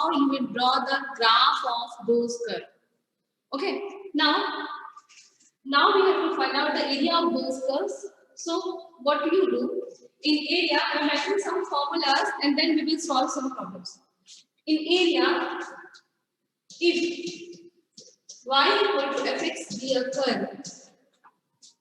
how you will draw the graph of those curves. Okay, now we have to find out the area of those curves. So what do you do? In area, we are having some formulas and then we will solve some problems. In area, if y equal to fx be a curve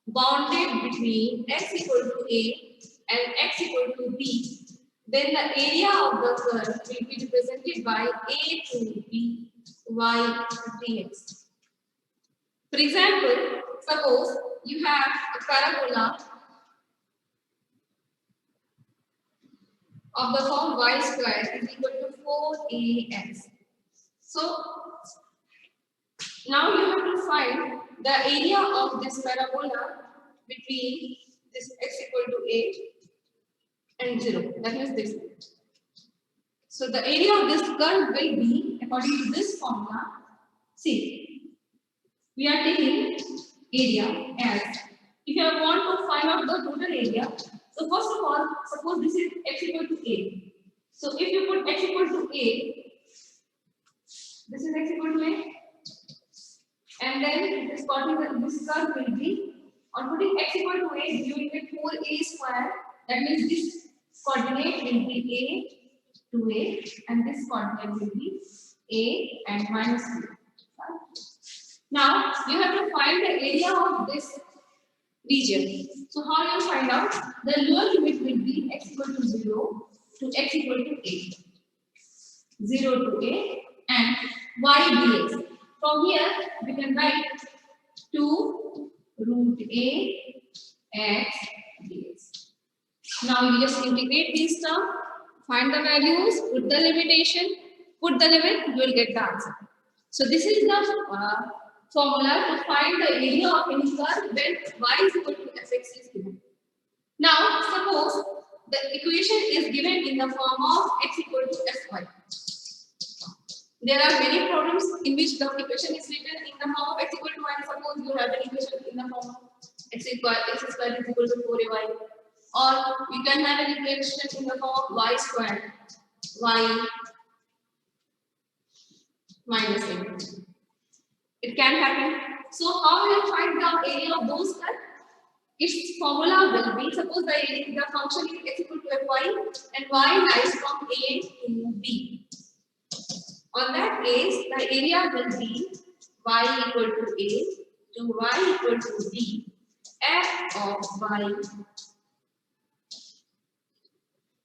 bounded between x equal to a and x equal to b, then the area of the curve will be represented by a to b y 3x. For example, suppose you have a parabola of the form y square is equal to 4ax. So now you have to find the area of this parabola between this x equal to a and 0. That is this. So the area of this curve will be, according to this formula, see, we are taking area as, if you want to find out the total area, so first of all, suppose this is x equal to a. So if you put x equal to a, this is x equal to a, and then this curve will be, on putting x equal to a, you will get 4a square. That means this coordinate will be a to a, and this coordinate will be a and minus 2. Now you have to find the area of this region. So how you find out? The lower limit will be x equal to 0 to x equal to a. 0 to a and y dx. From here we can write 2 root a x dx. Now you just integrate these terms, find the values, put the limitation, put the limit, you will get the answer. So this is the formula to find the area of any curve when y is equal to fx is given. Now suppose the equation is given in the form of x equal to fy. There are many problems in which the equation is written in the form of x equal to y. Suppose you have an equation in the form of x square is equal to 4ay, or you can have an equation in the form of y square, y minus a. It can happen. So how will you find the area of those curves? Its formula will be, suppose the function is x equal to fy and y lies from a to b. On that case, the area will be y equal to a to y equal to b, f of y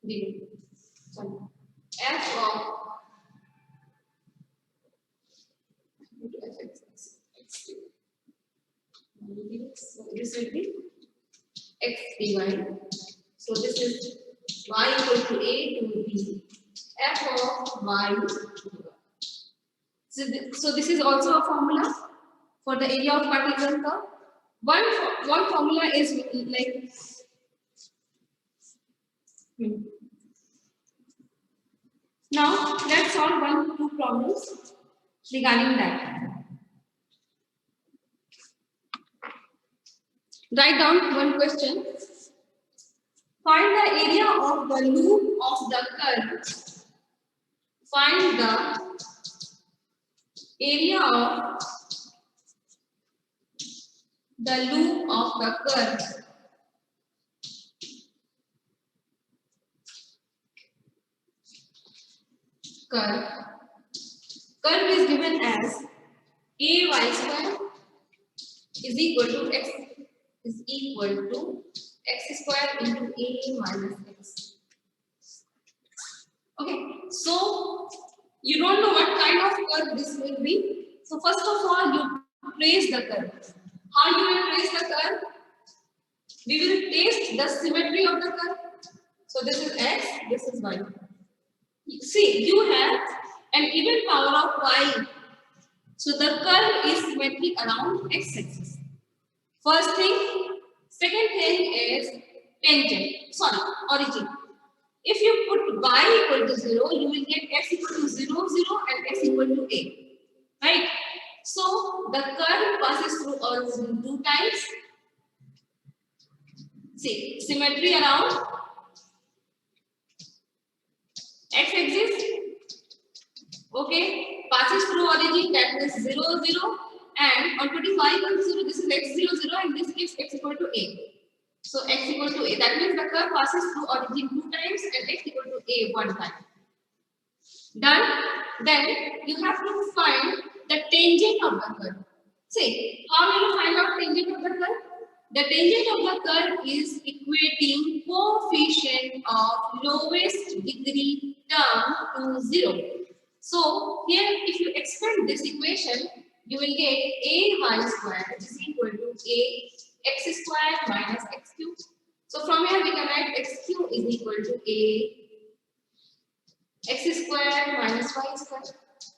d. Sorry, f of this will be x dy. So this is y equal to a to b, f of y. So this is also a formula for the area of Cartesian curve. One formula is like Now let's solve two problems regarding that. Write down one question. Find the area of the loop of the curve. Find the area of the loop of the curve. Curve is given as ay square is equal to x square into a minus x. Okay, so you don't know what kind of curve this will be. So first of all, you trace the curve. How you will trace the curve? We will test the symmetry of the curve. So this is x, this is y. See, you have an even power of y. So the curve is symmetric around x-axis. First thing. Second thing is tangent. Sorry, origin. If you put y equal to 0, you will get x equal to 0, 0 and x equal to a. Right? So the curve passes through origin 2 times. See, symmetry around x-axis Okay, passes through origin, that means 0, 0, and on putting y equal to 0, this is x 0, 0, and this gives x equal to a. So x equal to a, that means the curve passes through origin 2 times and x equal to a 1 time. Done? Then you have to find the tangent of the curve. See, how will you find out tangent of the curve? The tangent of the curve is equating coefficient of lowest degree term to 0. So here if you expand this equation, you will get ay square, which is equal to a x square minus x cube. So from here we can write x cube is equal to a x square minus y square.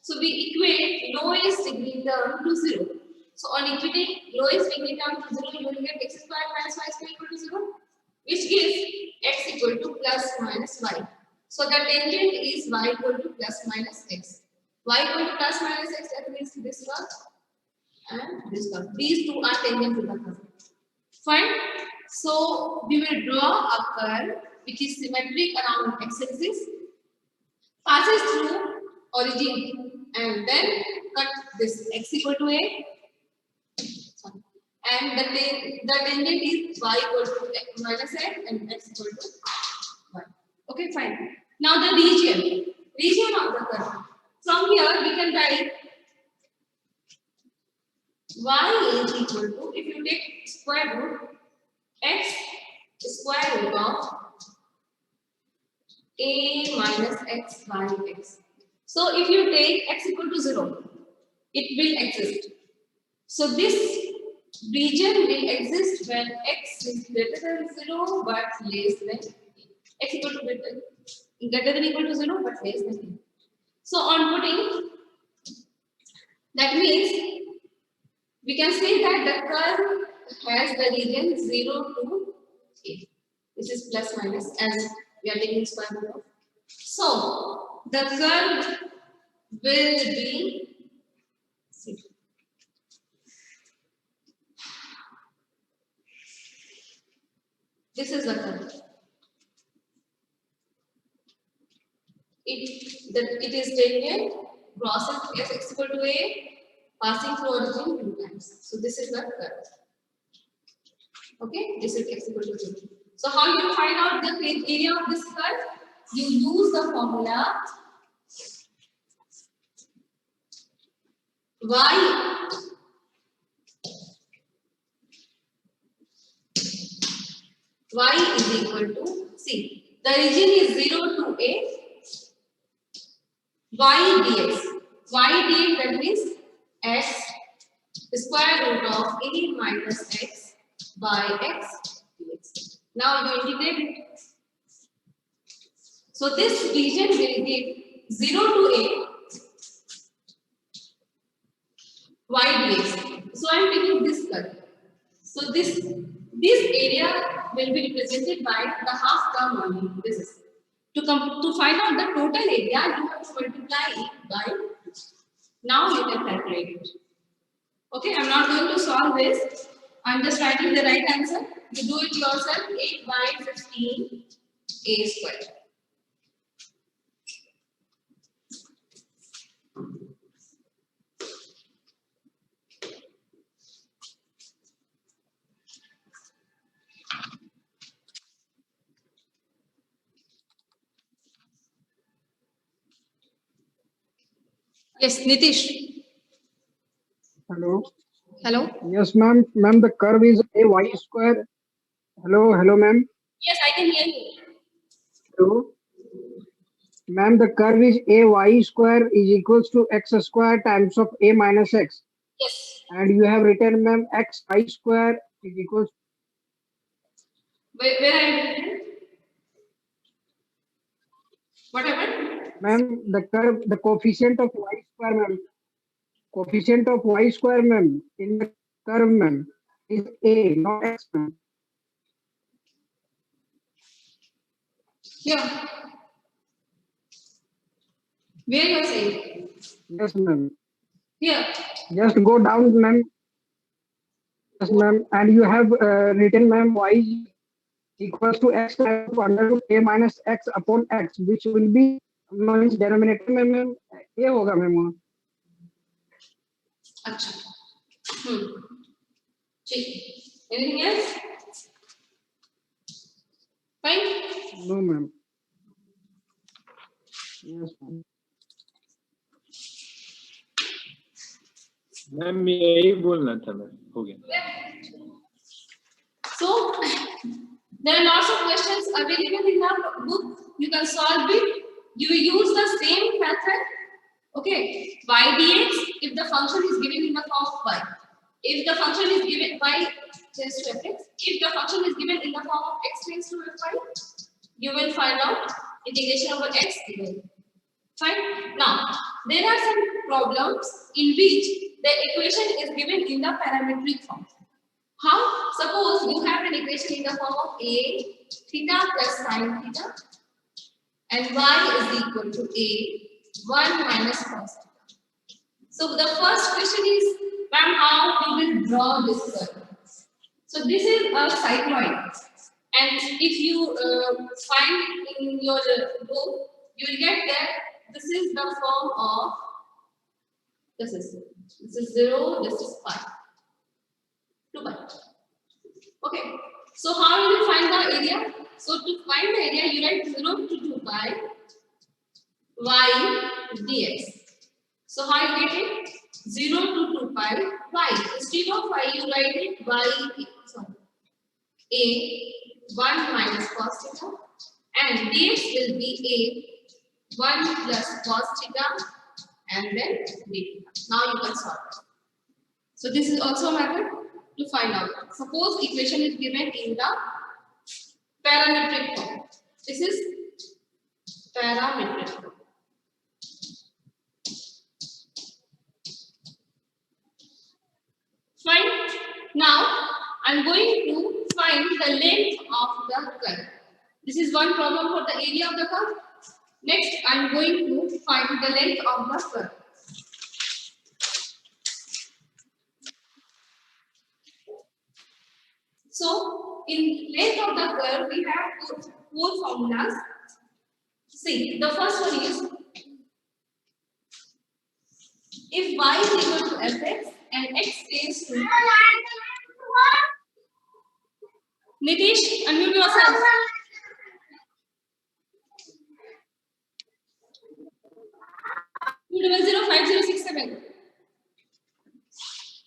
So we equate lowest degree term to 0. So on equating lowest degree term to 0, you will get x square minus y square equal to 0, which gives x equal to plus minus y. So the tangent is y equal to plus minus x. Y equal to plus minus x, that means this curve and this curve. These two are tangent to the curve. Fine. So we will draw a curve which is symmetric around x-axis, passes through origin, and then cut this x equal to a. Sorry. And the tangent is y equal to minus x and x equal to y. Okay, fine. Now the region of the curve. From here we can write y is equal to, if you take square root, x square root of a minus x by x. So if you take x equal to 0, it will exist. So this region will exist when x is greater than 0 but less than a. X equal to greater than equal to 0 but less than a. So on putting, that means we can say that the curve has the region 0 to a. This is plus minus as we are taking square root of. So the curve will be, this is the curve. It is tangent crossing as x equal to a, passing through origin 2 times. So this is the curve. Okay, this is x equal to 0. So how you find out the area of this curve? You use the formula y is equal to, see, the region is 0 to a, y dx. Y dx, that means s square root of a minus x by x dx. Now you integrate it. So this region will give 0 to a y dx. So I am taking this curve. So this area will be represented by the half term only. This is to find out the total area, you have to multiply it by 2. Now you can calculate it. Okay, I am not going to solve this. I am just writing the right answer. You do it yourself. 8 by 15 a square. Yes, Nitish. Hello. Hello. Yes, ma'am. Ma'am, the curve is a y square. Hello, ma'am. Yes, I can hear you. Hello. Ma'am, the curve is a y square is equals to x square times of a minus x. Yes. And you have written, ma'am, x y square is equals. Where are you written? What happened? Ma'am, the curve, the coefficient of y square, ma'am. Coefficient of y square, ma'am, in the curve, ma'am, is a, not x, ma'am. Here. Where you are saying? Yes, ma'am. Here. Just go down, ma'am. Yes, ma'am. And you have written, ma'am, y equals to x times of under root a minus x upon x, which will be means denominator में ma'am a होगा ma'am. अच्छा, ठीक। Anything else? Fine. No ma'am. Yes ma'am. Ma'am यही बोलना था ma'am, हो गया। So there are lots of questions available in the book. You can solve it. You will use the same method. Okay, y dx if the function is given in the form of y. If the function is given y tends to fx, if the function is given in the form of x tends to fy, you will find out integration over x given. Fine. Now there are some problems in which the equation is given in the parametric form. How? Suppose you have an equation in the form of a theta plus sine theta and y is equal to a 1 minus cos theta. So the first question is, ma'am, how we will draw this curve? So this is a cycloid, and if you find in your book, you will get that this is the form of this is 0, this is pi. 2 pi. Okay, so how will you find the area? So to find the area, you write 0 to 2 pi y dx. So how you get it? 0 to 2 pi y. Instead of y, you write it y, sorry, a 1 minus cos theta, and dx will be a 1 plus cos theta and then d. Now you can solve it. So this is also a method to find out. Suppose equation is given in the parametric form. This is parametric form. Fine. Now I am going to find the length of the curve. This is one problem for the area of the curve. Next I am going to find the length of the curve. So, in length of the curve, we have four formulas. See, the first one is if y is equal to fx and x tends to. Nitish, unmute yourself. Two 005067.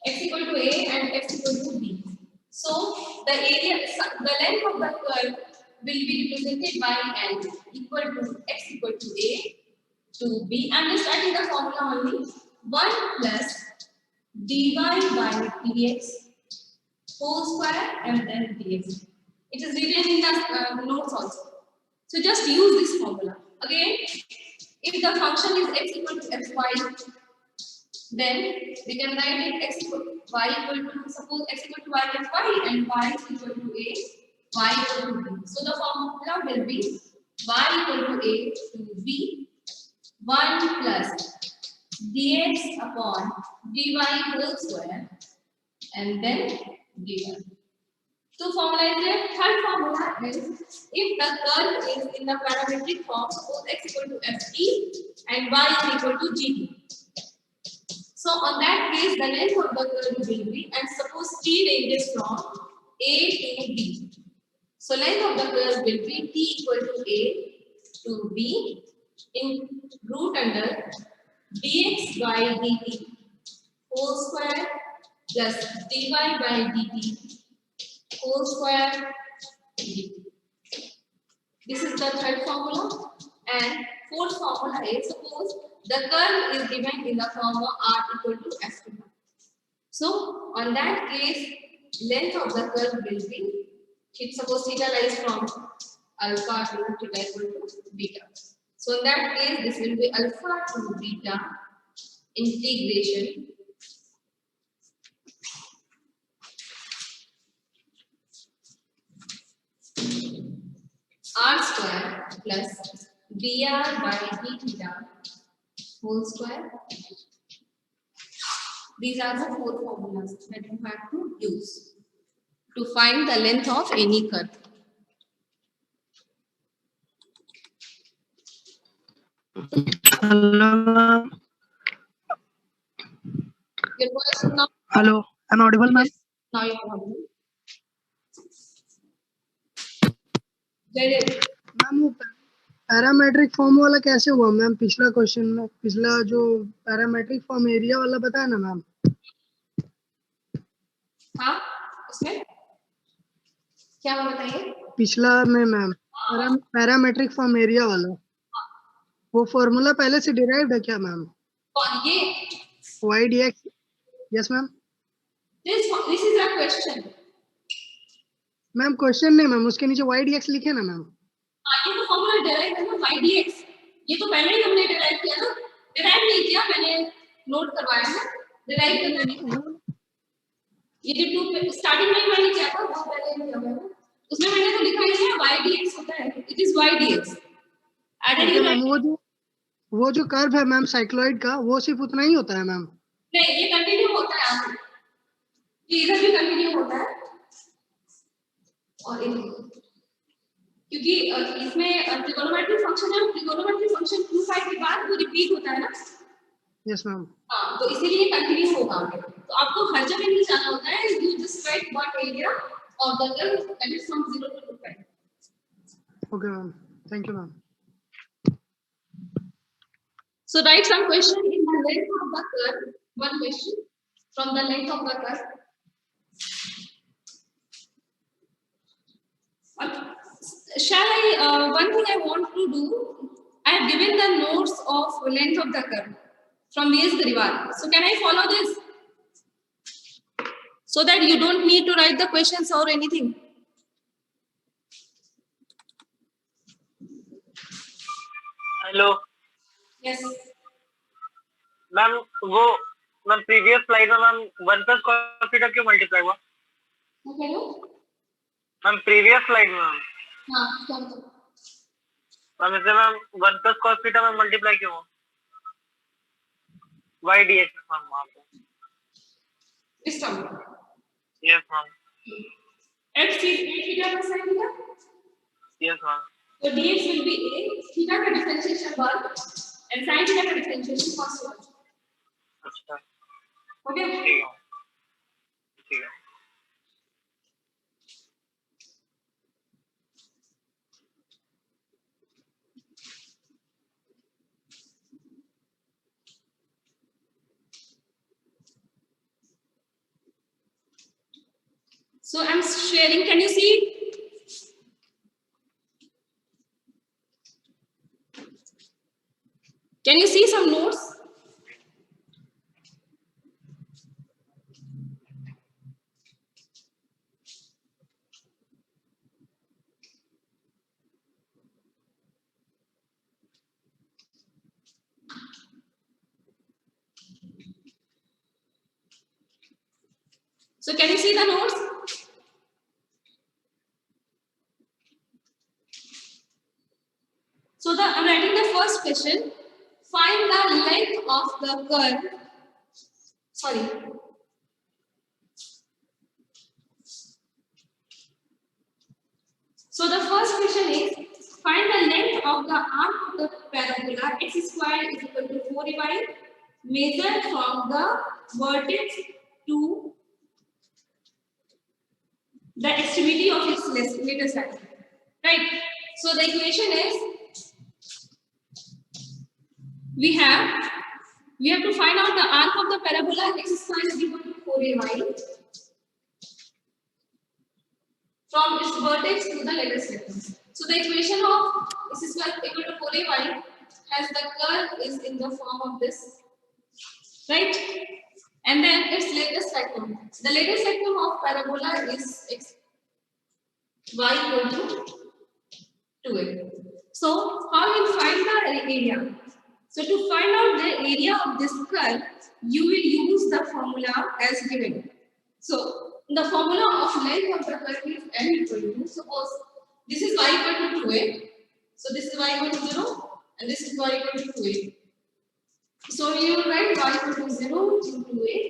X equal to a and x equal to b. So the area, the length of the curve will be represented by L equal to x equal to a to b. I am just writing the formula only. 1 plus dy by dx whole square and then dx. It is written in the notes also. So just use this formula. Again, if the function is x equal to fy, then we can write it x equal to y equal to, suppose x equal to y plus y and y is equal to a, y equal to b. So the formula will be y equal to a to b 1 plus dx upon dy whole square and then dy. So formula is there. Third formula is if the curve is in the parametric form, suppose x equal to ft and y is equal to gt. So on that case, the length of the curve will be, and suppose t ranges from a to b. So length of the curve will be t equal to a to b in root under dx by dt whole square plus dy by dt whole square dt. This is the third formula, and fourth formula is suppose the curve is given in the form of r equal to f theta. So on that case, length of the curve will be, suppose theta lies from alpha to theta equal to beta. So in that case, this will be alpha to beta integration r square plus dr by d theta whole square. These are the four formulas that you have to use to find the length of any curve. Hello, ma'am. Your voice is now. Hello, I'm audible, ma'am. Now you are audible. Jaidev, ma'am वो parametric form वाला कैसे हुआ ma'am? पिछला question में पिछला जो parametric form area वाला बताया ना मैम, हाँ उसमें क्या हुआ बताइए? पिछला में मैम पैरामेट्रिक फॉर्म एरिया वाला, वो फॉर्मूला पहले से डिराइव्ड है क्या मैम? कौन ये? Y d x, yes ma'am. This is a question. Ma'am question नहीं मैम, उसके नीचे वाई डी एक्स लिखे ना मैम. ये तो फॉर्मूला डिराइव है ना ydx, ये तो पहले ही हमने डिराइव किया ना. डिराइव नहीं किया, मैंने नोट करवाया है. डिराइव करना है ये जो टू स्टार्टिंग में मैंने किया था वो पहले ही किया मैंने. उसमें मैंने तो लिखा ही है ydx होता है. It is ydx added Okay, ma'am वो जो कर्व है मैम साइक्लॉइड का, वो सिर्फ उतना ही होता है मैम? नहीं, ये कंटिन्यू होता है आगे, ये इधर भी कंटिन्यू होता है और क्योंकि इसमें ट्रिगोनोमेट्रिक फंक्शन है. ट्रिगोनोमेट्रिक फंक्शन 2 के बाद वो रिपीट होता है ना. Yes ma'am. हाँ, तो इसीलिए कंटिन्यू होगा. तो आपको हर जगह नहीं जाना होता है. You just right what area of the curve that is from 0 to 2. Okay ma'am, thank you ma'am. So write some question in the length of the curve. One question from the length of the curve. Shall I? One thing I want to do. I have given the notes of length of the curve from V.S. Gariwal. So can I follow this? So that you don't need to write the questions or anything. Hello Yes. Ma'am, वो ma'am previous slide में ma'am 1 plus cos theta क्यों multiply हुआ? Okay, no? Ma'am previous slide में ma'am हाँ, क्या मतलब? Ma'am इसे ma'am 1 plus cos theta में मल्टीप्लाई क्यों हुआ? y dx मैम वहाँ पे. This term. Yes ma'am. X is a theta plus sin theta. Yes ma'am. So dx will be a theta का differentiation 1 and sin theta का differentiation cos 1. अच्छा, Okay. ठीक है ठीक है. So I'm sharing. Can you see? Can you see some notes? So can you see the notes? So I'm writing the first question. Find the length of the curve. Sorry. So the first question is find the length of the arc of the parabola x squared is equal to 4y measured from the vertex to the extremity of its later side. Right. So the equation is we have to find out the arc of the parabola x squared is equal to 4ay from its vertex to the latest sector. So the equation of x squared equal to 4ay has the curve is in the form of this, right? And then its latest sector. The latest sector of parabola is x y equal to 2a. So how you find the area? So to find out the area of this curve, you will use the formula as given. So the formula of length of the curve is n equal to, suppose this is y equal to 2a. So this is y equal to 0 and this is y equal to 2a. So you will write y equal to 0 into a.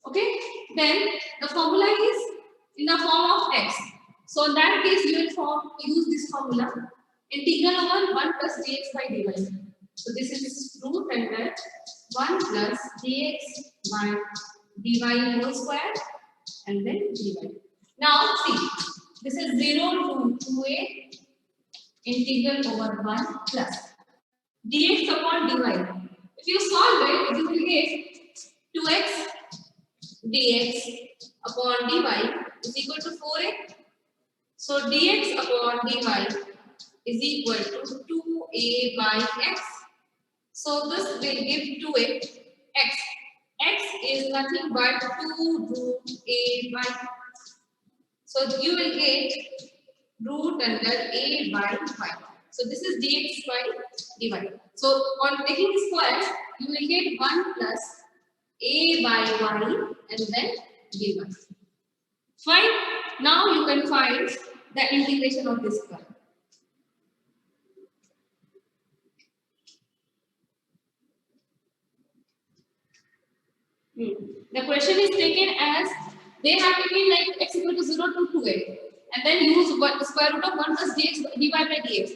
Okay. Then the formula is in the form of x. So in that case you will use this formula integral over 1 plus dx by dy. So this is root under 1 plus dx by dy whole square and then dy. Now see, this is 0 to 2a integral over 1 plus dx upon dy. If you solve it, you will get 2x dx upon dy is equal to 4a. So dx upon dy is equal to 2a by x. So this will give 2a x. X is nothing but 2 root a by. So you will get root under a by 5. So this is dx by dy. So on taking squares, you will get 1 plus a by y and then dy. Fine. Now you can find the integration of this curve. The question is taken as they have taken like x equal to 0 to 2a and then use square root of 1 plus dx dy by dx.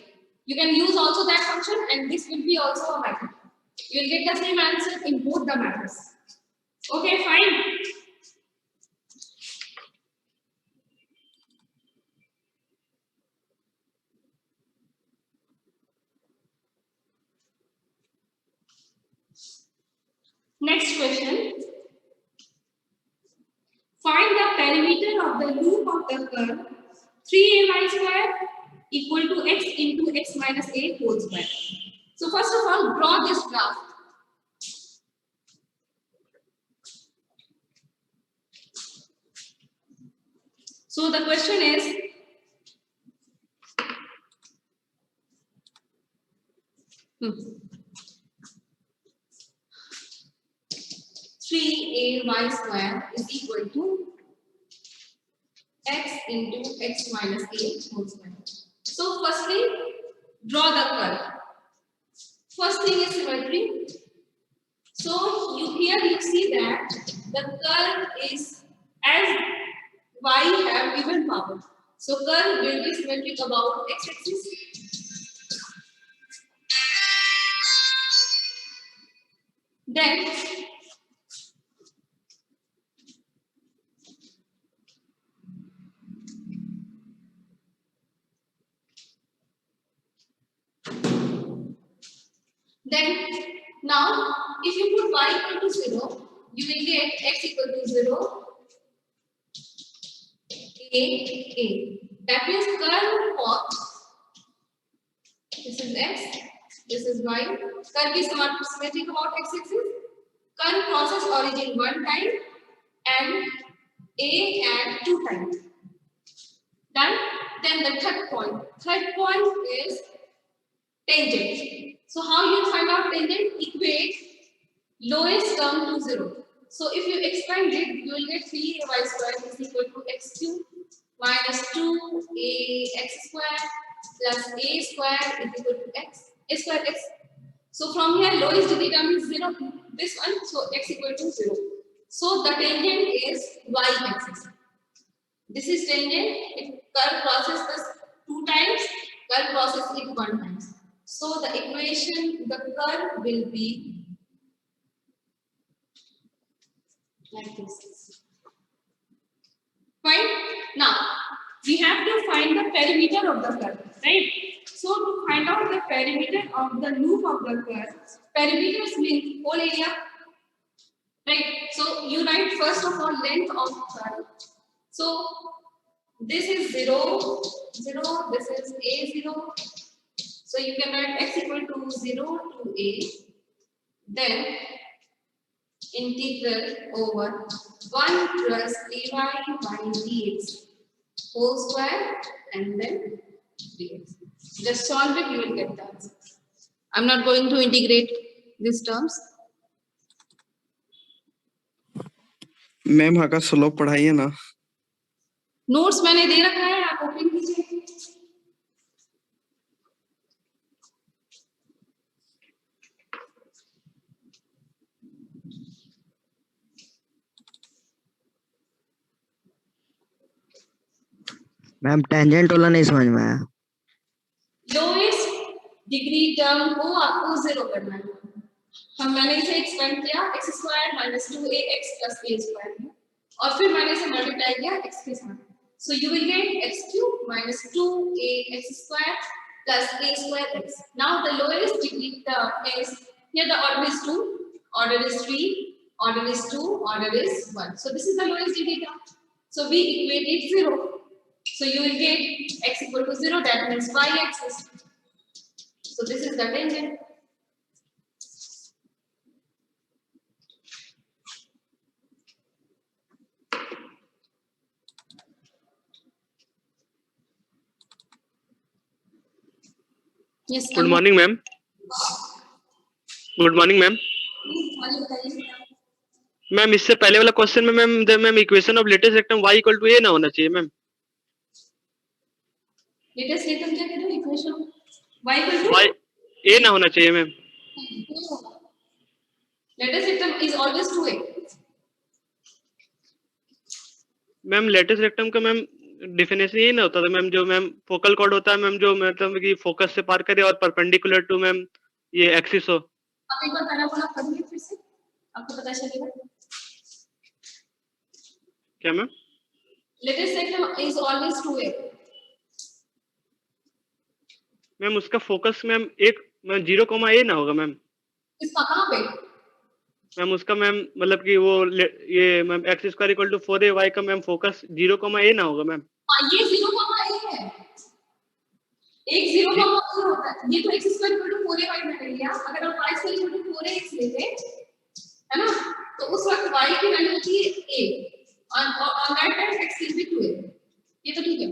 You can use also that function and this will be also a method. You will get the same answer in both the methods. Okay, fine. Next question. Find the perimeter of the loop of the curve 3ay square equal to x into x minus a whole square. So first of all, draw this graph. So the question is, three ay square is equal to x into x minus a whole square. So firstly, draw the curve. First thing is symmetry. So you see that the curve is as y have even power. So curve will be symmetric about x-axis. Then now if you put y equal to 0, you will get x equal to 0, a. That means curve of this is x, this is y. Curve is symmetric about x-axis. Curve crosses origin one time and a at 2 times. Done. Then the third point. Third point is tangent. So how you find out tangent? Equate lowest term to 0. So if you expand it, you will get 3ay square is equal to x cube minus 2ax square plus a square is equal to x, a square x. So from here, lowest degree term is 0. This one, so x equal to 0. So the tangent is y-axis. This is tangent. If curve crosses this 2 times, curve crosses it 1 times. So the equation, the curve will be like this. Fine. Now we have to find the perimeter of the curve, right? So to find out the perimeter of the loop of the curve, perimeters means whole area, right? So you write first of all length of curve. So this is 0, 0. This is a0. So you can write x equal to 0 to a. Then integral over 1 plus dy by dx whole square and then dx. Just solve it, you will get the answer. I'm not going to integrate these terms. Ma'am हाँ का slope पढ़ाइए ना. Notes मैंने दे रखा है, आप open कीजिए. Ma'am tangent वाला नहीं समझ में आया. लोएस्ट डिग्री टर्म को आपको 0 करना है। मैंने इसे एक्सपेंड किया x square minus 2ax plus a square में, और फिर मैंने इसे मल्टीप्लाई किया x के साथ। So you will get x cube minus 2ax square plus a square x। Now the lowest degree term is, here the order is 2, order is 3, order is 2, order is 1. So this is the lowest degree term. So we equate it 0. So you will get x equal to 0, that means y axis. So this is the tangent. Yes. Good morning ma'am. Good morning ma'am. Ma'am इससे पहले वाला question में ma'am equation of latus rectum y equal to a ना होना चाहिए ma'am. Latus rectum क्या कह रहे हो? Equation y equal to y a ना होना चाहिए ma'am. Latus rectum is always 2a। Ma'am latus rectum का मैम डिफिनेशन ये ना होता था मैम, जो मैम फोकल कॉर्ड होता है मैम, जो मतलब कि फोकस से पार करे और परपेंडिकुलर टू मैम ये एक्सिस हो। आप एक बार पैराबोला करिए फिर से, आपको पता चलेगा। क्या ma'am? Latus rectum is always 2a। Ma'am उसका फोकस मैम एक 0,a ना होगा मैम। इसका कहां पे? मैम उसका मैम मतलब कि वो ये ma'am x square equal to 4ay का मैम फोकस 0,a ना होगा मैम। ये 0,a है, एक 0,a होता है। ये तो x square equal to 4ay मैंने लिया। अगर आप y square equal to 4ax लेते है ना, तो उस वक्त y की वैल्यू होती है a, और that time x will be 2a। ये तो ठीक है।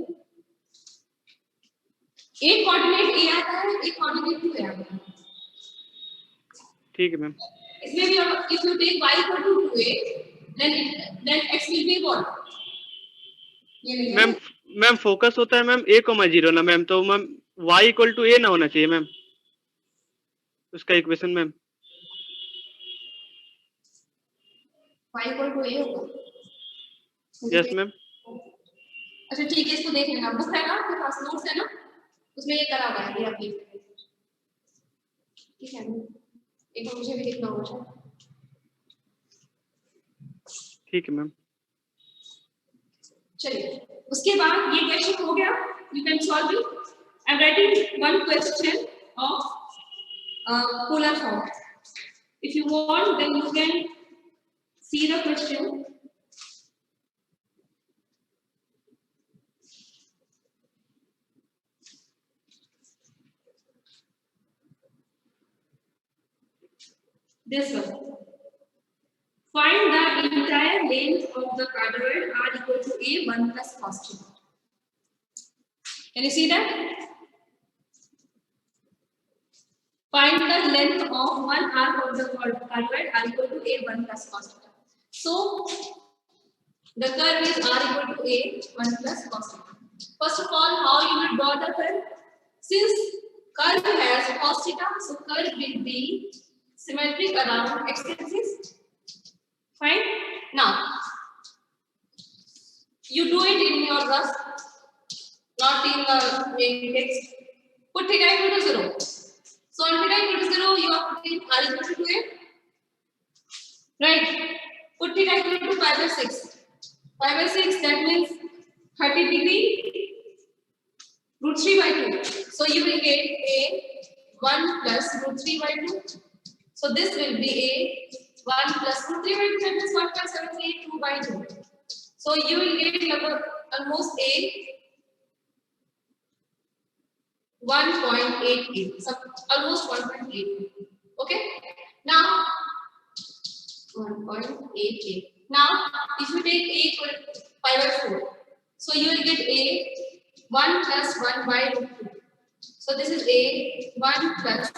एक कोऑर्डिनेट a आता है, एक कोऑर्डिनेट 2a आता है। ठीक है मैम। इसमें भी अब if you take y equal to 2a then x will be what? ये नहीं है मैम फोकस होता है मैम a,0 ना मैम, तो ma'am y equal to a ना होना चाहिए मैम उसका equation ma'am. y equal to a होगा। Yes ma'am. अच्छा ठीक है, इसको देख लेना। बुक है ना आपके पास, नोट्स है ना, उसमें ये करा हुआ है, ये आप देख लेना। ठीक है, एक बार मुझे भी देखना होगा। ठीक है मैम। चलिए, उसके बाद ये क्वेश्चन हो गया, you can solve it. I am writing one question of polar form. If you want then you can see the question. This one. Find the entire length of the cardioid r equal to a 1 plus cos theta. Can you see that? Find the length of one arc of the cardioid r equal to a 1 plus cos theta. So the curve is r equal to a 1 plus cos theta. First of all, how you will draw the curve? Since curve has cos theta, so curve will be symmetric around x-axis. Fine. Now you do it in your graph, not in the main text. Put theta equal to 0. So on theta equal to 0, you are putting r equal to 2a. Right. Put theta equal to pi by 6. Pi by 6, that means 30 degree root 3 by 2. So you will get a 1 plus root 3 by 2. So this will be a 1 plus root 3 by 2, that means 1.782 by 2. So you will get almost a 1.88, so almost 1.88. Okay. Now 1.88. Now if you take a equal to pi by 4, so you will get a 1 plus 1 by root 2. So this is a 1 plus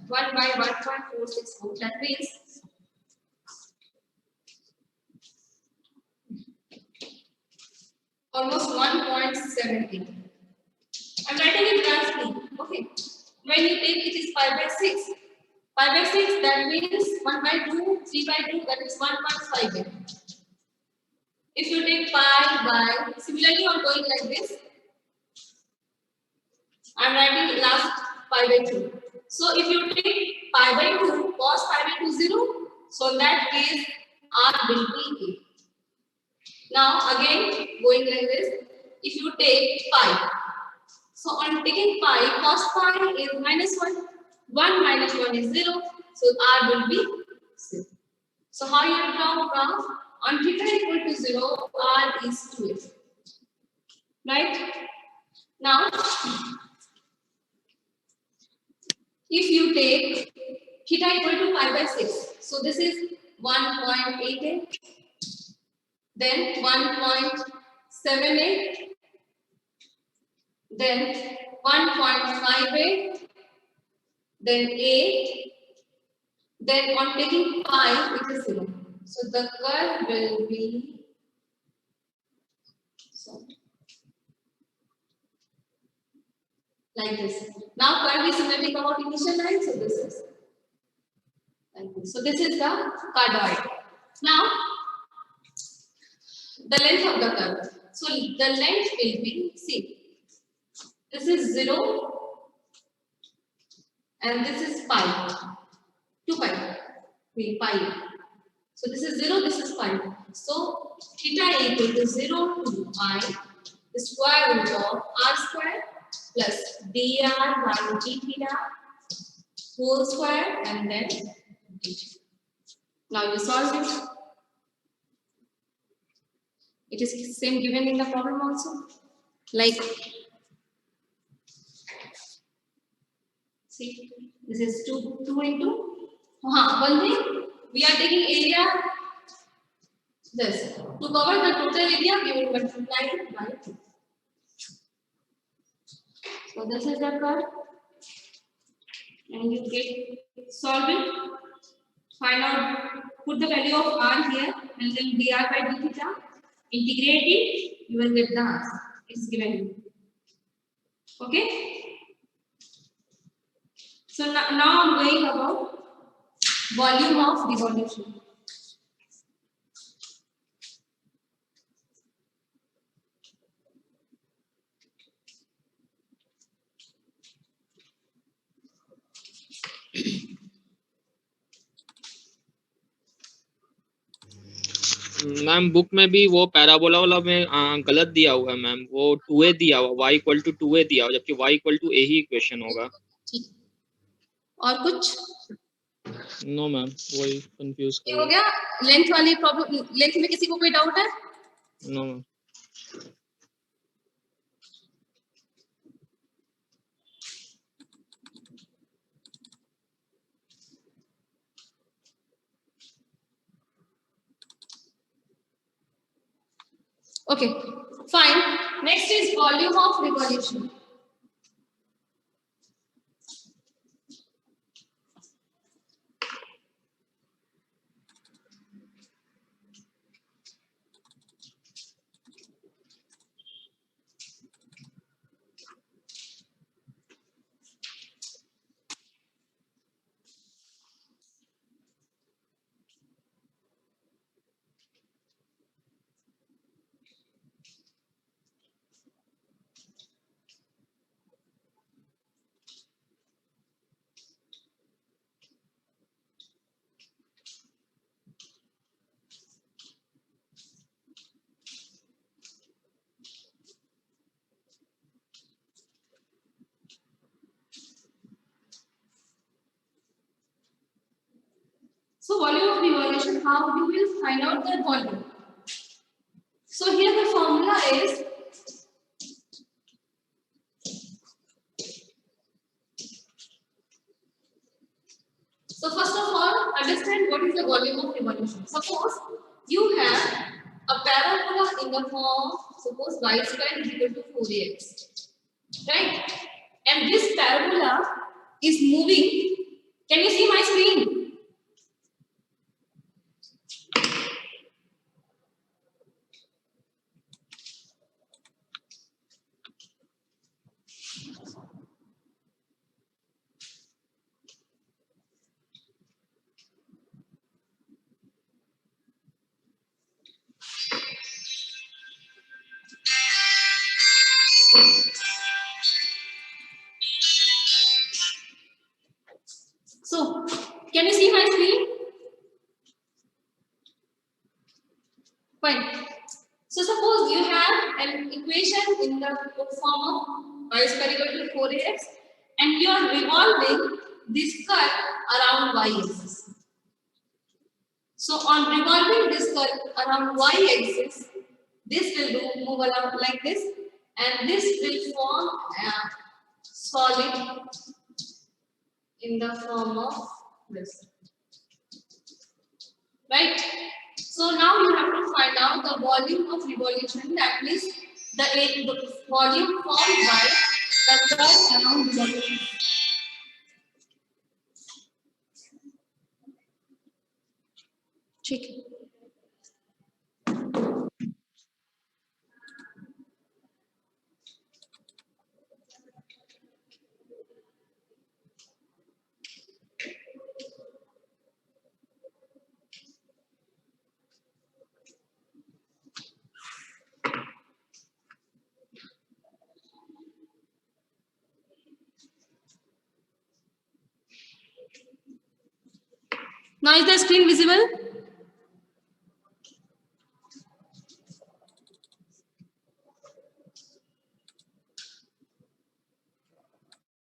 1 by 1.464. That means almost 1.70. I'm writing it roughly. Okay. When you take it is pi by 6. Pi by 6, that means 1 by 2, 3 by 2, that is 1.58. If you take pi by, similarly you are going like this. I'm writing last pi by 2. So if you take pi by 2, cos pi by 2 0, so in that case r will be 8. Now again going like this, if you take pi, so on taking pi, cos pi is -1, 1 minus 1 is 0, so r will be 0. So how you draw graph? On theta equal to 0, r is 2a. Right? Now, if you take theta equal to pi by 6, so this is 1.88, then 1.78, then 1.58, then 8, then on taking pi, it is 0. So the curve will be, like this. Now curve is symmetric about initial line, so this is like this. So this is the cardioid. Now the length of the curve. So the length will be, see, this is 0 and this is pi, 2 pi, mean pi. So this is 0, this is pi. So theta equal to 0 to pi, the square root of r square plus dr by d theta whole square and then dt. Now you solve it. It is same given in the problem also. Like, see, this is 2 into. One thing, we are taking area. This to cover the total area, we will multiply it by 2. So this is the curve, and you get solve it. Find out, put the value of r here, and then dr by d theta. Integrate it, you will get the answer. It's given you. Okay. So now I'm going about volume of revolution. Ma'am book में भी वो parabola वाला में गलत दिया हुआ है ma'am, वो 2a दिया हुआ, y इक्वल टू 2a दिया हुआ, जबकि y इक्वल टू a ही इक्वेशन होगा। ठीक, और कुछ नो मैम, वही कंफ्यूज ये हो गया। लेंथ वाली प्रॉब्लम, लेंथ में किसी को कोई डाउट है? No ma'am. Okay, fine. Next is volume of revolution. So volume of revolution, how you will find out the volume. So here the formula is so first of all understand what is the volume of revolution. Suppose you have a parabola in the form, suppose y square is equal to 4ax, right? And this parabola is moving. Can you see my screen? Fine. So suppose you have an equation in the form of y square equal to 4ax and you are revolving this curve around y-axis. So on revolving this curve around y-axis, this will move around like this and this will form a solid in the form of this. Right? So now you have to find out the volume of revolution, that means the volume formed by the curve around revolution. ठीक है. Now is the screen visible?